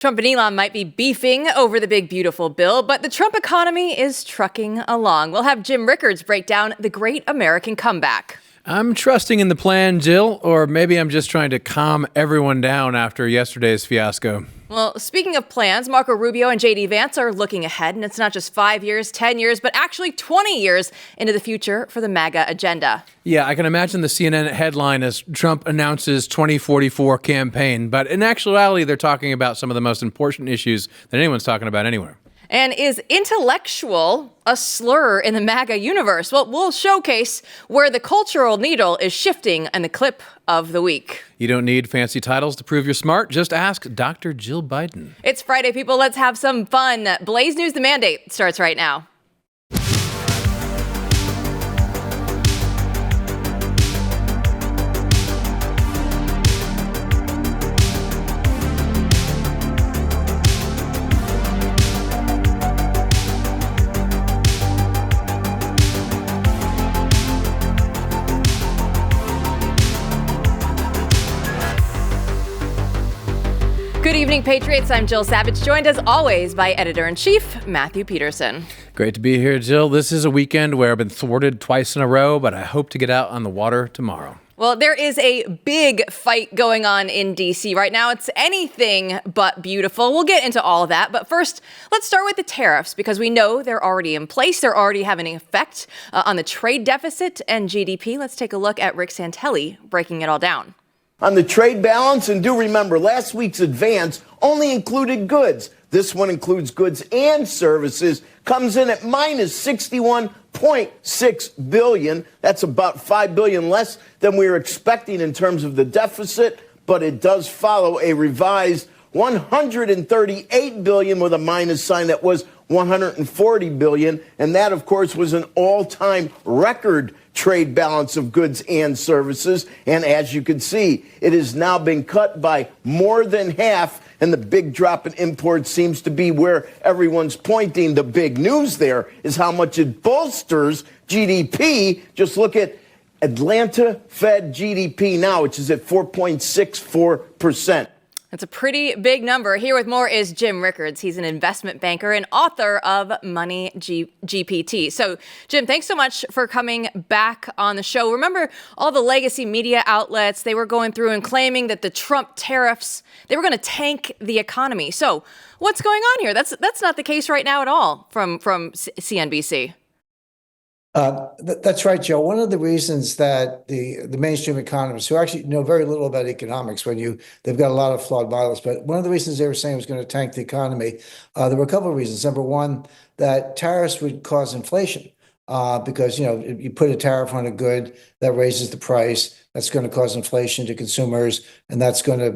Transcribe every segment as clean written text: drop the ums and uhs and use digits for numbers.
Trump and Elon might be beefing over the big, beautiful bill, but the Trump economy is trucking along. We'll have Jim Rickards break down the great American comeback. I'm trusting in the plan, Jill, or maybe I'm just trying to calm everyone down after yesterday's fiasco. Well, speaking of plans, Marco Rubio and J.D. Vance are looking ahead, and it's not just 5 years, 10 years, but actually 20 years into the future for the MAGA agenda. Yeah, I can imagine the CNN headline as Trump announces 2044 campaign, but in actuality, they're talking about some of the most important issues that anyone's talking about anywhere. And is intellectual a slur in the MAGA universe? Well, we'll showcase where the cultural needle is shifting in the clip of the week. You don't need fancy titles to prove you're smart. Just ask Dr. Jill Biden. It's Friday, people. Let's have some fun. Blaze News The Mandate starts right now. Good evening, Patriots. I'm Jill Savage, joined as always by Editor-in-Chief Matthew Peterson. Great to be here, Jill. This is a weekend where I've been thwarted twice in a row, but I hope to get out on the water tomorrow. Well, there is a big fight going on in D.C. right now. It's anything but beautiful. We'll get into all of that. But first, let's start with the tariffs, because we know they're already in place. They're already having an effect on the trade deficit and GDP. Let's take a look at Rick Santelli breaking it all down. On the trade balance, and do remember, last week's advance only included goods. This one includes goods and services, comes in at minus 61.6 billion. That's about 5 billion less than we were expecting in terms of the deficit, but it does follow a revised 138 billion with a minus sign that was 140 billion, and that, of course, was an all-time record trade balance of goods and services. And as you can see, it has now been cut by more than half, and the big drop in imports seems to be where everyone's pointing. The big news there is how much it bolsters GDP. Just look at Atlanta Fed GDP now, which is at 4.64%. That's a pretty big number. Here with more is Jim Rickards. He's an investment banker and author of MoneyGPT. So, Jim, thanks so much for coming back on the show. Remember all the legacy media outlets, they were going through and claiming that the Trump tariffs, they were going to tank the economy. So what's going on here? That's not the case right now at all from CNBC. That's right, Joe. One of the reasons that the mainstream economists, who actually know very little about economics, they've got a lot of flawed models, but one of the reasons they were saying it was going to tank the economy, there were a couple of reasons. Number one, that tariffs would cause inflation. Because, you put a tariff on a good that raises the price, that's going to cause inflation to consumers, and that's going to,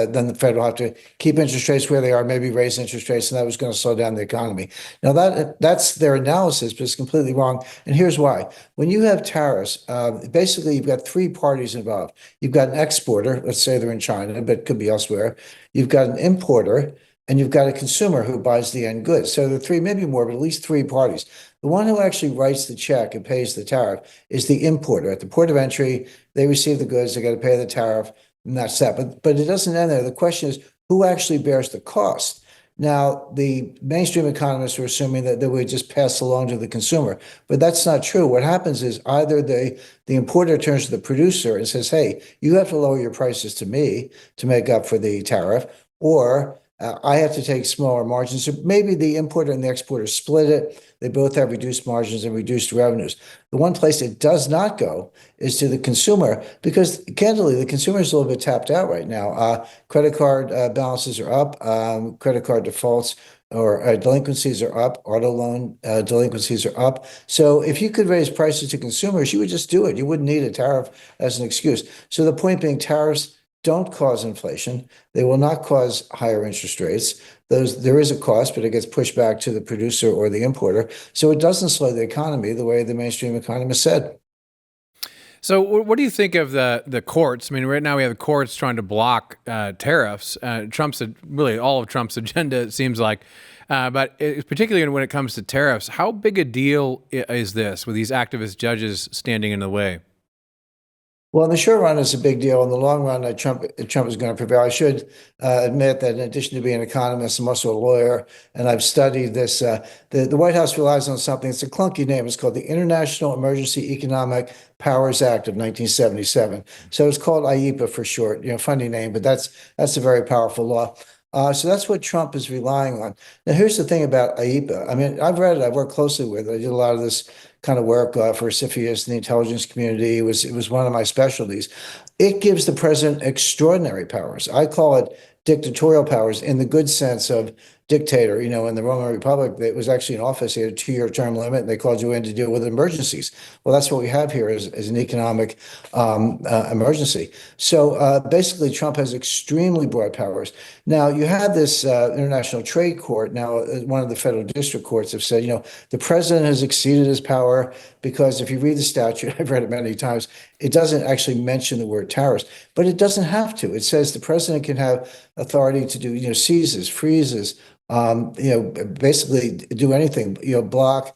then the Fed will have to keep interest rates where they are, maybe raise interest rates, and that was going to slow down the economy. Now, that's their analysis, but it's completely wrong. And here's why. When you have tariffs, basically, you've got three parties involved. You've got an exporter, let's say they're in China, but it could be elsewhere. You've got an importer, and you've got a consumer who buys the end goods. So the three, maybe more, but at least three parties. The one who actually writes the check and pays the tariff is the importer. At the port of entry, they receive the goods, they got to pay the tariff, and that's that. But it doesn't end there. The question is, who actually bears the cost? Now, the mainstream economists are assuming that they would just pass along to the consumer, but that's not true. What happens is either the importer turns to the producer and says, hey, you have to lower your prices to me to make up for the tariff, or I have to take smaller margins. So maybe the importer and the exporter split it. They both have reduced margins and reduced revenues. The one place it does not go is to the consumer, because candidly, the consumer is a little bit tapped out right now. Credit card balances are up. Credit card defaults or delinquencies are up. Auto loan delinquencies are up. So if you could raise prices to consumers, you would just do it. You wouldn't need a tariff as an excuse. So the point being, tariffs don't cause inflation. They will not cause higher interest rates. There is a cost, but it gets pushed back to the producer or the importer. So it doesn't slow the economy the way the mainstream economists said. So what do you think of the courts? I mean, right now we have the courts trying to block tariffs. Really all of Trump's agenda, it seems like. But particularly when it comes to tariffs, how big a deal is this with these activist judges standing in the way? Well, in the short run, it's a big deal. In the long run, Trump is going to prevail. I should admit that in addition to being an economist, I'm also a lawyer, and I've studied this. The White House relies on something. It's a clunky name. It's called the International Emergency Economic Powers Act of 1977. So it's called IEEPA for short. Funny name, but that's a very powerful law. So that's what Trump is relying on. Now, here's the thing about IEEPA. I mean, I've read it. I've worked closely with it. I did a lot of this kind of work for CFIUS in the intelligence community. It was one of my specialties. It gives the president extraordinary powers. I call it dictatorial powers in the good sense of dictator. In the Roman Republic, it was actually in office. He had a 2-year term limit, and they called you in to deal with emergencies. Well, that's what we have here is an economic emergency. So basically, Trump has extremely broad powers. Now, you have this International Trade Court. Now, one of the federal district courts have said, the president has exceeded his power because if you read the statute, I've read it many times, it doesn't actually mention the word tariffs, but it doesn't have to. It says the president can have authority to do, seizes, freezes, basically do anything, block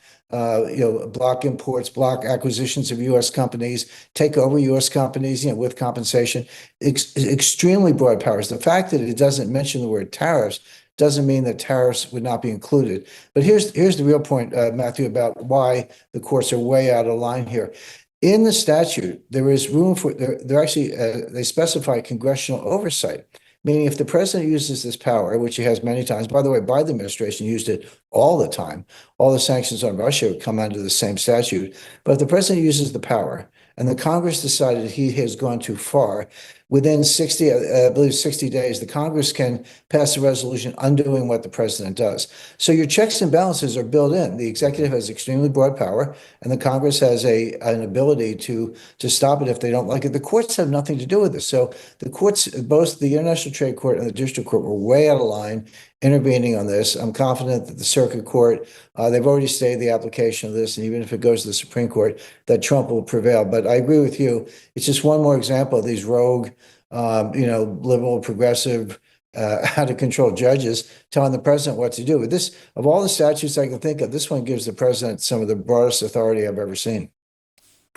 imports, block acquisitions of U.S. companies, take over U.S. companies, with compensation, extremely broad powers. The fact that it doesn't mention the word tariffs doesn't mean that tariffs would not be included. But here's the real point, Matthew, about why the courts are way out of line here. In the statute, there is room for, they're actually, they specify congressional oversight. Meaning if the president uses this power, which he has many times, by the way, Biden administration used it all the time. All the sanctions on Russia would come under the same statute. But if the president uses the power and the Congress decided he has gone too far, within 60, I believe 60 days, the Congress can pass a resolution undoing what the president does. So your checks and balances are built in. The executive has extremely broad power, and the Congress has an ability to stop it if they don't like it. The courts have nothing to do with this. So the courts, both the International Trade Court and the District Court, were way out of line intervening on this. I'm confident that the Circuit Court, they've already stayed the application of this, and even if it goes to the Supreme Court, that Trump will prevail. But I agree with you. It's just one more example of these rogue, liberal, progressive, out of control judges telling the president what to do. But this, of all the statutes I can think of, this one gives the president some of the broadest authority I've ever seen.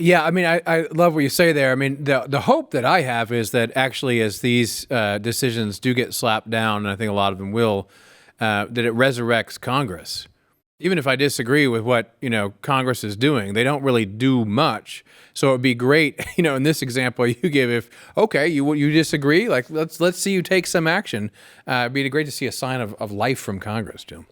Yeah, I mean, I love what you say there. I mean, the hope that I have is that actually as these decisions do get slapped down, and I think a lot of them will, that it resurrects Congress. Even if I disagree with what, Congress is doing, they don't really do much. So it'd be great, in this example you give, if, okay, you disagree, like, let's see you take some action. It'd be great to see a sign of life from Congress, Jim.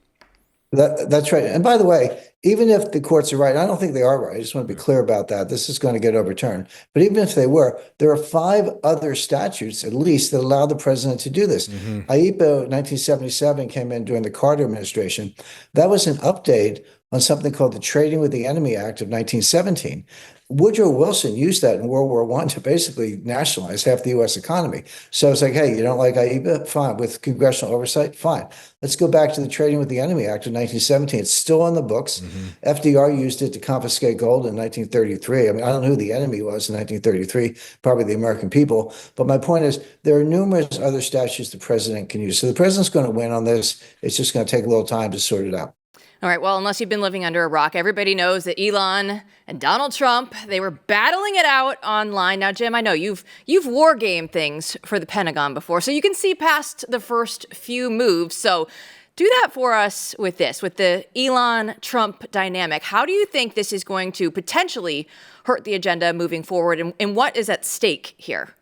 That's right. And by the way, even if the courts are right, I don't think they are right. I just want to be clear about that. This is going to get overturned. But even if they were, there are 5 other statutes, at least, that allow the president to do this. IEEPA 1977 came in during the Carter administration. That was an update on something called the Trading with the Enemy Act of 1917. Woodrow Wilson used that in World War I to basically nationalize half the U.S. economy. So it's like, hey, you don't like IEEPA? Fine. With congressional oversight? Fine. Let's go back to the Trading with the Enemy Act of 1917. It's still on the books. FDR used it to confiscate gold in 1933. I mean, I don't know who the enemy was in 1933, probably the American people. But my point is, there are numerous other statutes the president can use. So the president's going to win on this. It's just going to take a little time to sort it out. All right. Well, unless you've been living under a rock, everybody knows that Elon and Donald Trump, they were battling it out online. Now, Jim, I know you've war game things for the Pentagon before, so you can see past the first few moves. So do that for us with the Elon-Trump dynamic. How do you think this is going to potentially hurt the agenda moving forward, and what is at stake here?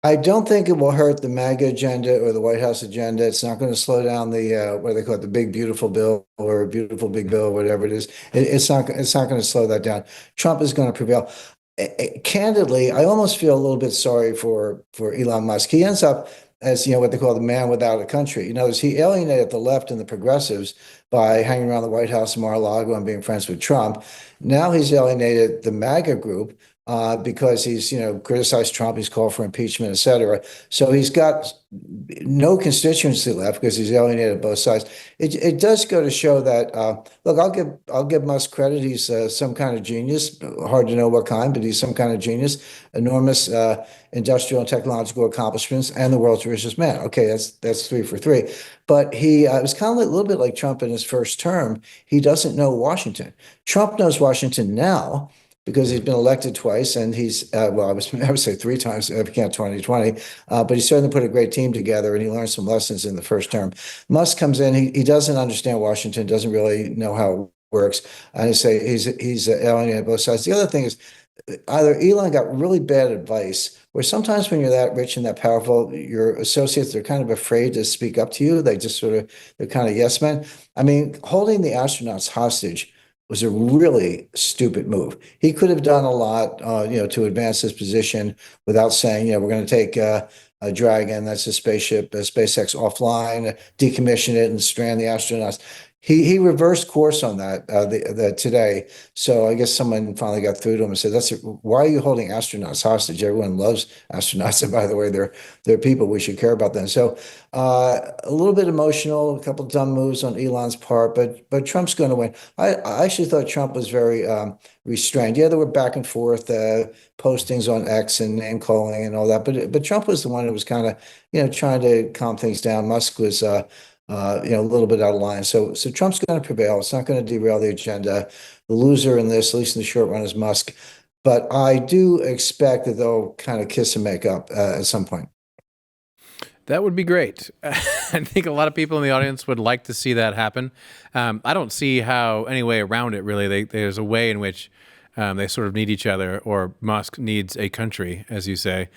I don't think it will hurt the MAGA agenda or the White House agenda. It's not going to slow down the what do they call it, the big beautiful bill or beautiful big bill, whatever it is. It's not going to slow that down. Trump is going to prevail. Candidly, I almost feel a little bit sorry for Elon Musk. He ends up as what they call the man without a country. He alienated the left and the progressives by hanging around the White House in Mar-a-Lago and being friends with Trump. Now he's alienated the MAGA group. Because he's, criticized Trump, he's called for impeachment, et cetera. So he's got no constituency left because he's alienated both sides. It does go to show that, look, I'll give Musk credit. He's some kind of genius, hard to know what kind, but he's some kind of genius, enormous industrial and technological accomplishments, and the world's richest man. Okay, that's 3 for 3. But he was kind of a little bit like Trump in his first term. He doesn't know Washington. Trump knows Washington now. because he's been elected twice, and he's well, I would say 3 times if you count 2020, but he certainly put a great team together, and he learned some lessons in the first term. Musk comes in, he doesn't understand Washington, doesn't really know how it works, and I say he's alienated both sides. The other thing is, either Elon got really bad advice, where sometimes when you're that rich and that powerful, your associates are kind of afraid to speak up to you. They just they're kind of yes men. I mean, holding the astronauts hostage was a really stupid move. He could have done a lot, to advance his position without saying, we're going to take a Dragon, that's a spaceship, SpaceX offline, decommission it, and strand the astronauts. He reversed course on that today. So I guess someone finally got through to him and said, why are you holding astronauts hostage? Everyone loves astronauts. And by the way, they're people. We should care about them. So a little bit emotional, a couple of dumb moves on Elon's part, but Trump's going to win. I actually thought Trump was very restrained. Yeah, there were back and forth postings on X and name calling and all that. But Trump was the one who was kind of, trying to calm things down. Musk was a little bit out of line. So Trump's going to prevail. It's not going to derail the agenda. The loser in this, at least in the short run, is Musk. But I do expect that they'll kind of kiss and make up at some point. That would be great. I think a lot of people in the audience would like to see that happen. I don't see how any way around it, really. There's a way in which they sort of need each other, or Musk needs a country, as you say.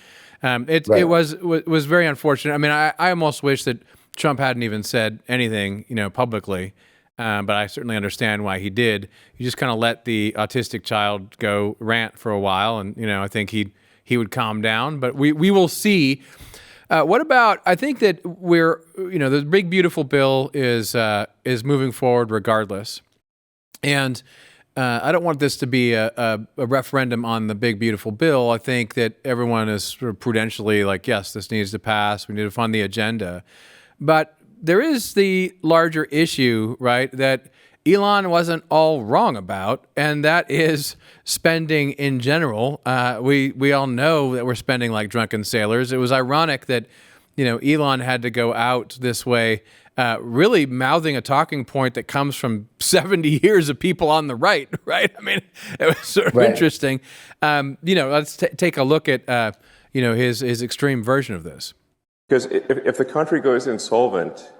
It was very unfortunate. I mean, I almost wish that Trump hadn't even said anything, publicly, but I certainly understand why he did. He just kind of let the autistic child go rant for a while, and I think he would calm down. But we will see. What about? I think that the big beautiful bill is moving forward regardless, and I don't want this to be a referendum on the big beautiful bill. I think that everyone is sort of prudentially like, yes, this needs to pass. We need to fund the agenda. But there is the larger issue, right, that Elon wasn't all wrong about, and that is spending in general. We all know that we're spending like drunken sailors. It was ironic that, Elon had to go out this way, really mouthing a talking point that comes from 70 years of people on the right, right? I mean, it was sort of interesting. Let's take a look at, his extreme version of this. Because if the country goes insolvent,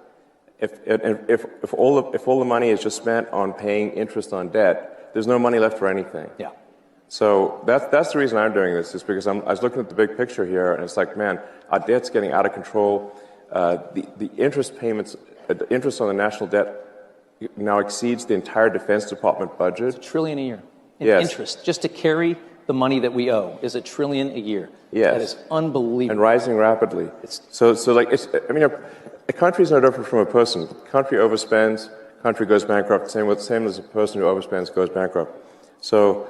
if all the money is just spent on paying interest on debt, there's no money left for anything. Yeah. So that's the reason I'm doing this, is because I was looking at the big picture here, and it's like, man, our debt's getting out of control. The interest payments, the interest on the national debt now exceeds the entire Defense Department budget. It's $1 trillion a year in Yes. interest, just to carry the money that we owe is $1 trillion a year. Yes. That is unbelievable. And rising rapidly. A country is no different from a person. The country overspends, country goes bankrupt. Same as a person who overspends goes bankrupt. So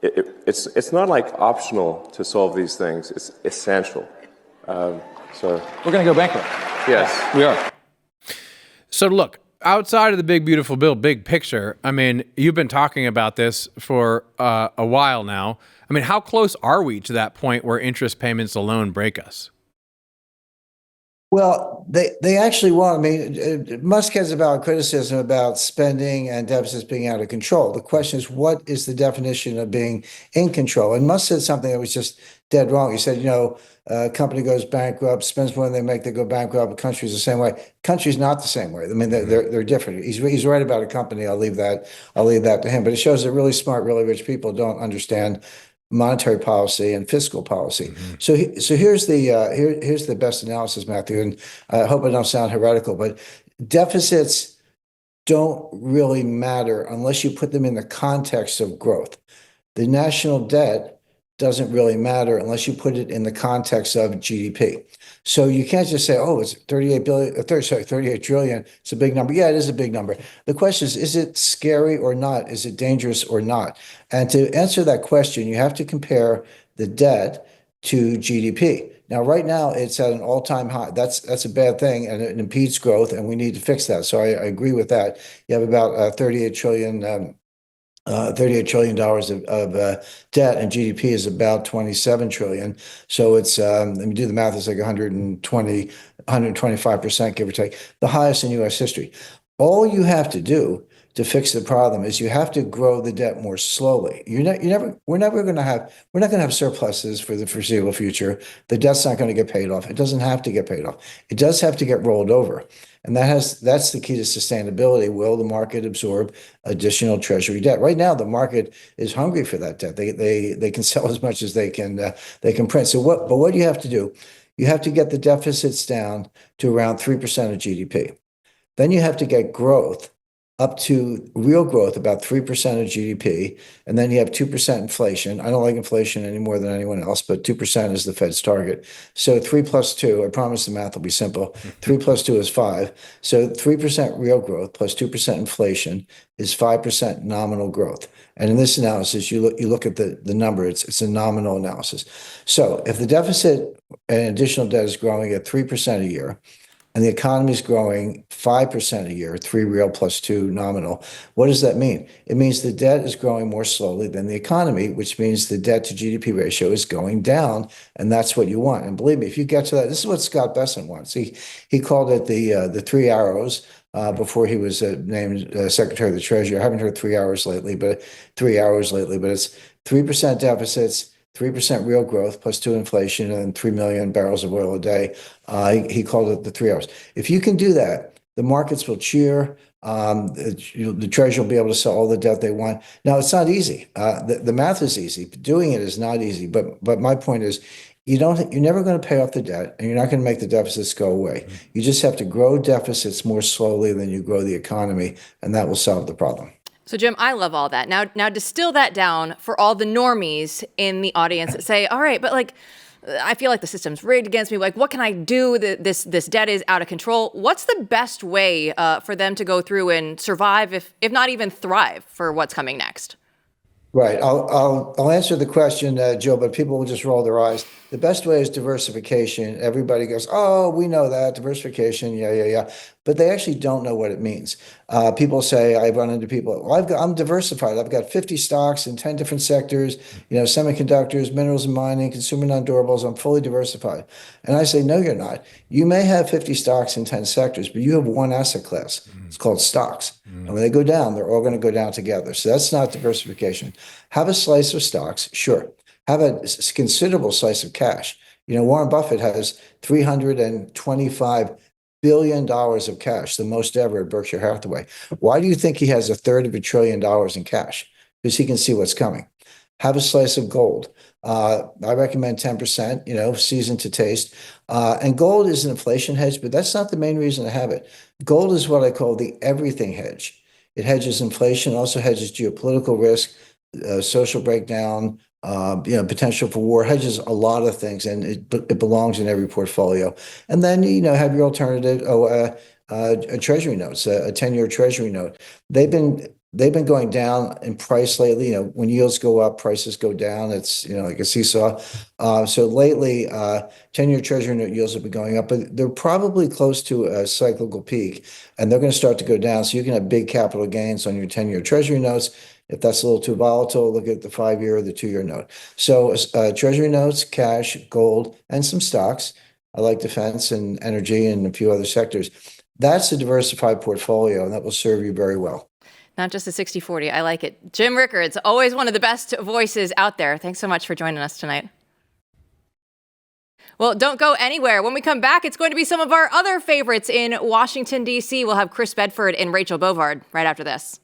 it's not like optional to solve these things. It's essential. We're going to go bankrupt. Yes. We are. So look, outside of the big, beautiful bill, big picture, I mean, you've been talking about this for a while now. I mean, how close are we to that point where interest payments alone break us? Well, they actually won't. I mean, Musk has a valid criticism about spending and deficits being out of control. The question is, what is the definition of being in control? And Musk said something that was just dead wrong. He said, a company goes bankrupt, spends more than they make, they go bankrupt. A country's the same way. Country's not the same way. I mean, they're different. He's right about a company. I'll leave that to him. But it shows that really smart, really rich people don't understand monetary policy and fiscal policy. So here's the best analysis, Matthew, and I hope I don't sound heretical, but deficits don't really matter unless you put them in the context of growth. The national debt doesn't really matter unless you put it in the context of GDP. So you can't just say, oh, it's 38 trillion. It's a big number. Yeah, it is a big number. The question is it scary or not? Is it dangerous or not? And to answer that question, you have to compare the debt to GDP. Now, right now, it's at an all-time high. That's a bad thing, and it impedes growth, and we need to fix that. So I agree with that. You have about $38 trillion of debt, and GDP is about 27 trillion. So it's, let me do the math, it's like 125%, give or take, the highest in US history. All you have to do to fix the problem is you have to grow the debt more slowly. We're not going to have surpluses for the foreseeable future. The debt's not going to get paid off. It doesn't have to get paid off. It does have to get rolled over. And that's the key to sustainability. Will the market absorb additional Treasury debt? Right now, the market is hungry for that debt. They can sell as much as they can print. But what do you have to do? You have to get the deficits down to around 3% of GDP. Then you have to get growth up to real growth, about 3% of GDP, and then you have 2% inflation. I don't like inflation any more than anyone else, but 2% is the Fed's target. So 3 plus 2, I promise the math will be simple. 3 plus 2 is 5. So 3% real growth plus 2% inflation is 5% nominal growth. And in this analysis, you look at the number, it's a nominal analysis. So if the deficit and additional debt is growing at 3% a year, and the economy is growing 5% a year, 3 real plus 2 nominal. What does that mean? It means the debt is growing more slowly than the economy, which means the debt to GDP ratio is going down, and that's what you want. And believe me, if you get to that, this is what Scott Bessent wants. He called it the 3 arrows before he was named Secretary of the Treasury. I haven't heard 3 hours lately, but it's 3% deficits, 3% real growth plus 2 inflation and 3 million barrels of oil a day. He called it the 3 hours. If you can do that, the markets will cheer. The Treasury will be able to sell all the debt they want. Now, it's not easy. The math is easy. Doing it is not easy. But my point is, you're never going to pay off the debt, and you're not going to make the deficits go away. You just have to grow deficits more slowly than you grow the economy, and that will solve the problem. So, Jim, I love all that. Now distill that down for all the normies in the audience that say, all right, but like, I feel like the system's rigged against me. Like, what can I do? This debt is out of control. What's the best way for them to go through and survive, if not even thrive, for what's coming next? Right. I'll answer the question, Joe, but people will just roll their eyes. The best way is diversification. Everybody goes, oh, we know that, diversification, yeah. But they actually don't know what it means. People say, I've run into people, well, I'm diversified. I've got 50 stocks in 10 different sectors, semiconductors, minerals and mining, consumer non-durables. I'm fully diversified. And I say, no, you're not. You may have 50 stocks in 10 sectors, but you have one asset class. It's called stocks. And when they go down, they're all going to go down together. So that's not diversification. Have a slice of stocks, sure. Have a considerable slice of cash. Warren Buffett has $325 billion of cash, the most ever at Berkshire Hathaway. Why do you think he has $1/3 trillion in cash? Because he can see what's coming. Have a slice of gold. I recommend 10%, seasoned to taste. And gold is an inflation hedge, but that's not the main reason to have it. Gold is what I call the everything hedge. It hedges inflation, also hedges geopolitical risk, social breakdown, potential for war, hedges a lot of things, and it belongs in every portfolio. And then, have your alternative, Treasury notes, a 10-year Treasury note. They've been going down in price lately. When yields go up, prices go down. It's, like a seesaw. So lately, 10-year Treasury note yields have been going up, but they're probably close to a cyclical peak, and they're going to start to go down. So you can have big capital gains on your 10-year Treasury notes. If that's a little too volatile, look at the 5-year or the 2-year note. So Treasury notes, cash, gold, and some stocks. I like defense and energy and a few other sectors. That's a diversified portfolio, and that will serve you very well. Not just a 60-40. I like it. Jim Rickards, always one of the best voices out there. Thanks so much for joining us tonight. Well, don't go anywhere. When we come back, it's going to be some of our other favorites in Washington, D.C. We'll have Chris Bedford and Rachel Bovard right after this.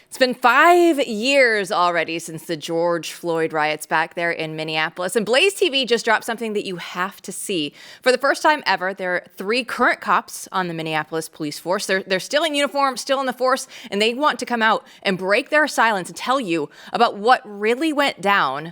It's been 5 years already since the George Floyd riots back there in Minneapolis, and BlazeTV just dropped something that you have to see. For the first time ever, there are 3 current cops on the Minneapolis police force. They're still in uniform, still in the force, and they want to come out and break their silence and tell you about what really went down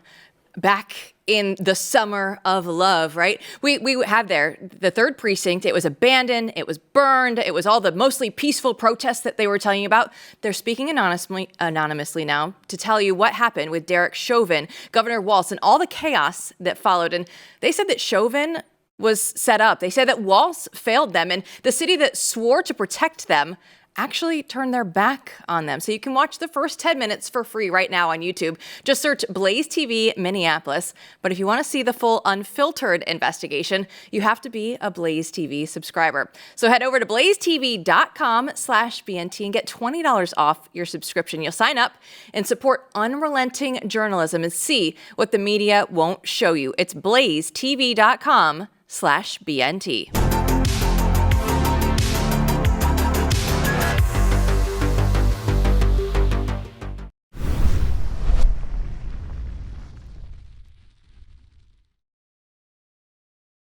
back in the summer of love, right? We have there the 3rd precinct. It was abandoned. It was burned. It was all the mostly peaceful protests that they were telling you about. They're speaking anonymously now to tell you what happened with Derek Chauvin, Governor Walz, and all the chaos that followed. And they said that Chauvin was set up. They said that Walz failed them, and the city that swore to protect them actually turn their back on them. So you can watch the first 10 minutes for free right now on YouTube. Just search BlazeTV Minneapolis. But if you want to see the full unfiltered investigation, you have to be a BlazeTV subscriber. So head over to blazetv.com/BNT and get $20 off your subscription. You'll sign up and support unrelenting journalism and see what the media won't show you. It's blazetv.com/BNT.